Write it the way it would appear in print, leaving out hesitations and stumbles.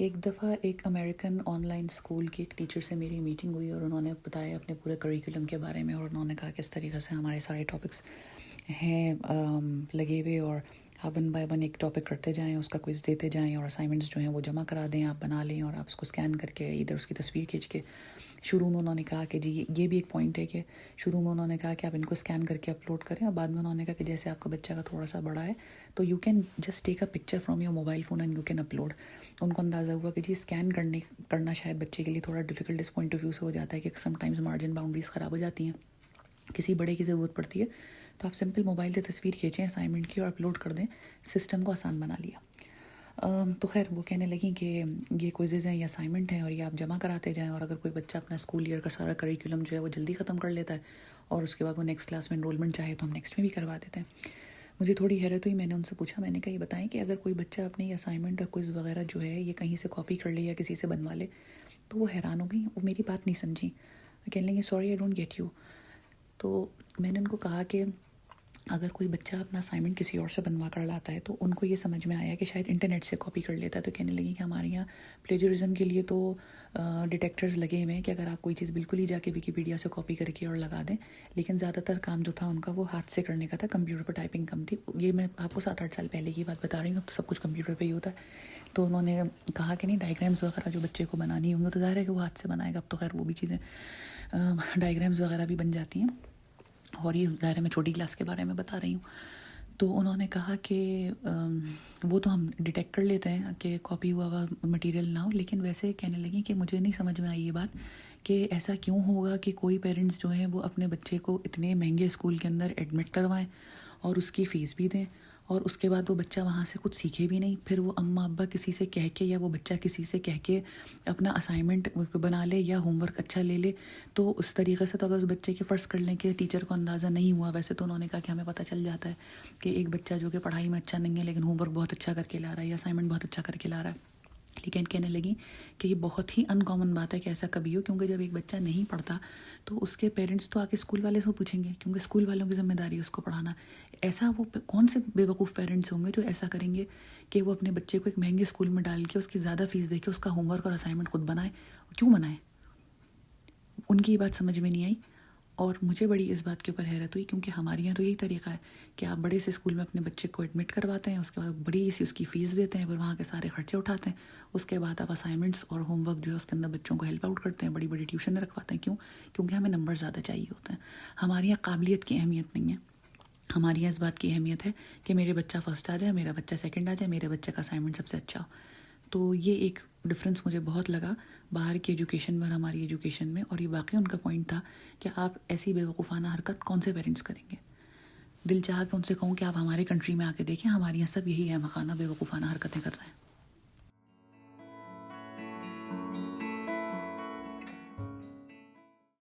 ایک دفعہ ایک امریکن آن لائن اسکول کے ایک ٹیچر سے میری میٹنگ ہوئی اور انہوں نے بتایا اپنے پورے کریکولم کے بارے میں، اور انہوں نے کہا کہ اس طریقے سے ہمارے سارے ٹاپکس ہیں لگے ہوئے، اور آپ ون بائی ون ایک ٹاپک کرتے جائیں، اس کا کوئز دیتے جائیں، اور اسائنمنٹس جو ہیں وہ جمع کرا دیں، آپ بنا لیں، اور آپ اس کو اسکین کر کے ادھر اس کی تصویر کھینچ کے شروع میں انہوں نے کہا کہ جی یہ بھی ایک پوائنٹ ہے کہ شروع میں انہوں نے کہا کہ آپ ان کو اسکین کر کے اپلوڈ کریں، اور بعد میں انہوں نے کہا کہ جیسے آپ کا بچہ کا تھوڑا سا بڑا ہے تو you can just take a picture from your mobile phone and you can upload. ان کو اندازہ ہوا کہ جی اسکین کرنا شاید بچے کے لیے تھوڑا ڈیفیکلٹ اس پوائنٹ آف ویو سے ہو جاتا ہے کہ سم ٹائمز مارجن باؤنڈریز خراب ہو جاتی ہیں، کسی بڑے کی ضرورت پڑتی ہے تو آپ سمپل موبائل سے تصویر کھینچیں اسائنمنٹ کی اور اپلوڈ کر دیں، سسٹم کو آسان بنا لیا۔ تو خیر وہ کہنے لگیں کہ یہ کوئزز ہیں یا اسائنمنٹ ہیں اور یہ آپ جمع کراتے جائیں، اور اگر کوئی بچہ اپنا اسکول ایئر کا سارا کریکولم جو ہے وہ جلدی ختم کر لیتا ہے اور اس کے بعد وہ نیکسٹ کلاس میں انرولمنٹ چاہے تو ہم نیکسٹ میں بھی کروا دیتے ہیں۔ مجھے تھوڑی حیرت ہوئی، میں نے ان سے پوچھا، میں نے کہا یہ بتائیں کہ اگر کوئی بچہ اپنے اسائنمنٹ اور کوئز وغیرہ جو ہے یہ کہیں سے کاپی کر لے یا کسی سے بنوا لے، تو وہ حیران ہو گئیں، وہ میری بات نہیں سمجھی، کہنے لگیں sorry I don't get you. تو میں نے ان کو کہا کہ اگر کوئی بچہ اپنا اسائنمنٹ کسی اور سے بنوا کر لاتا ہے تو ان کو یہ سمجھ میں آیا کہ شاید انٹرنیٹ سے کاپی کر لیتا ہے، تو کہنے لگی کہ ہمارے یہاں پلیجرزم کے لیے تو ڈیٹیکٹرز لگے ہوئے ہیں کہ اگر آپ کوئی چیز بالکل ہی جا کے ویکیپیڈیا سے کاپی کر کے اور لگا دیں، لیکن زیادہ تر کام جو تھا ان کا وہ ہاتھ سے کرنے کا تھا، کمپیوٹر پر ٹائپنگ کم تھی۔ یہ میں آپ کو 7-8 سال پہلے کی بات بتا رہی ہوں، اب تو سب کچھ کمپیوٹر پہ ہی ہوتا ہے۔ تو انہوں نے کہا کہ نہیں ڈائیگرامز وغیرہ جو بچے کو بنانی ہوں گے تو ظاہر ہے کہ وہ ہاتھ سے بنائے گا، اب تو خیر وہ بھی چیزیں ڈائیگرامز وغیرہ بھی بن جاتی ہیں، اور یہ ظاہر ہے میں چھوٹی کلاس کے بارے میں بتا رہی ہوں۔ تو انہوں نے کہا کہ وہ تو ہم ڈیٹیکٹ کر لیتے ہیں کہ کاپی ہوا مٹیریل نہ ہو، لیکن ویسے کہنے لگیں کہ مجھے نہیں سمجھ میں آئی یہ بات کہ ایسا کیوں ہوگا کہ کوئی پیرنٹس جو ہیں وہ اپنے بچے کو اتنے مہنگے اسکول کے اندر ایڈمٹ کروائیں اور اس کی فیس بھی دیں، اور اس کے بعد وہ بچہ وہاں سے کچھ سیکھے بھی نہیں، پھر وہ اماں ابا کسی سے کہہ کے یا وہ بچہ کسی سے کہہ کے اپنا اسائنمنٹ بنا لے یا ہوم ورک اچھا لے لے، تو اس طریقے سے تو اگر اس بچے کے فرض کر لیں کہ ٹیچر کو اندازہ نہیں ہوا، ویسے تو انہوں نے کہا کہ ہمیں پتہ چل جاتا ہے کہ ایک بچہ جو کہ پڑھائی میں اچھا نہیں ہے لیکن ہوم ورک بہت اچھا کر کے لا رہا ہے یا اسائنمنٹ بہت اچھا کر کے لا رہا ہے، لیکن کہنے لگیں کہ یہ بہت ہی ان کامن بات ہے کہ ایسا کبھی ہو، کیونکہ جب ایک بچہ نہیں پڑھتا تو اس کے پیرنٹس تو آ کے اسکول والے سے پوچھیں گے، کیونکہ اسکول والوں کی ذمہ داری ہے اس کو پڑھانا۔ ایسا وہ کون سے بے وقوف پیرنٹس ہوں گے جو ایسا کریں گے کہ وہ اپنے بچے کو ایک مہنگے اسکول میں ڈال کے اس کی زیادہ فیس دے کے اس کا ہوم ورک اور اسائنمنٹ خود بنائے؟ کیوں بنائے؟ ان کی یہ بات سمجھ میں نہیں آئی، اور مجھے بڑی اس بات کے اوپر حیرت ہوئی، کیونکہ ہمارے یہاں تو یہی طریقہ ہے کہ آپ بڑے سے اسکول میں اپنے بچے کو ایڈمٹ کرواتے ہیں، اس کے بعد بڑی سی اس کی فیس دیتے ہیں، پھر وہاں کے سارے خرچے اٹھاتے ہیں، اس کے بعد آپ اسائنمنٹس اور ہوم ورک جو ہے اس کے اندر بچوں کو ہیلپ آؤٹ کرتے ہیں، بڑی بڑی ٹیوشن رکھواتے ہیں۔ کیوں؟ کیونکہ ہمیں نمبر زیادہ چاہیے ہوتے ہیں، ہمارے یہاں قابلیت کی اہمیت نہیں ہے، ہمارے یہاں اس بات کی اہمیت ہے کہ میرے بچہ فرسٹ آ جائے، میرا بچہ سیکنڈ آ جائے، میرے بچے کا اسائنمنٹ سب سے اچھا ہو۔ تو یہ ایک ڈفرینس مجھے بہت لگا باہر کی ایجوکیشن میں اور ہماری ایجوکیشن میں، اور یہ واقعی ان کا پوائنٹ تھا کہ آپ ایسی بے وقوفانہ حرکت کون سے پیرنٹس کریں گے؟ دل چاہا کہ ان سے کہوں کہ آپ ہمارے کنٹری میں آ کے دیکھیں، ہمارے یہاں سب یہی ہے مخانہ بے وقوفانہ حرکتیں کر رہے ہیں۔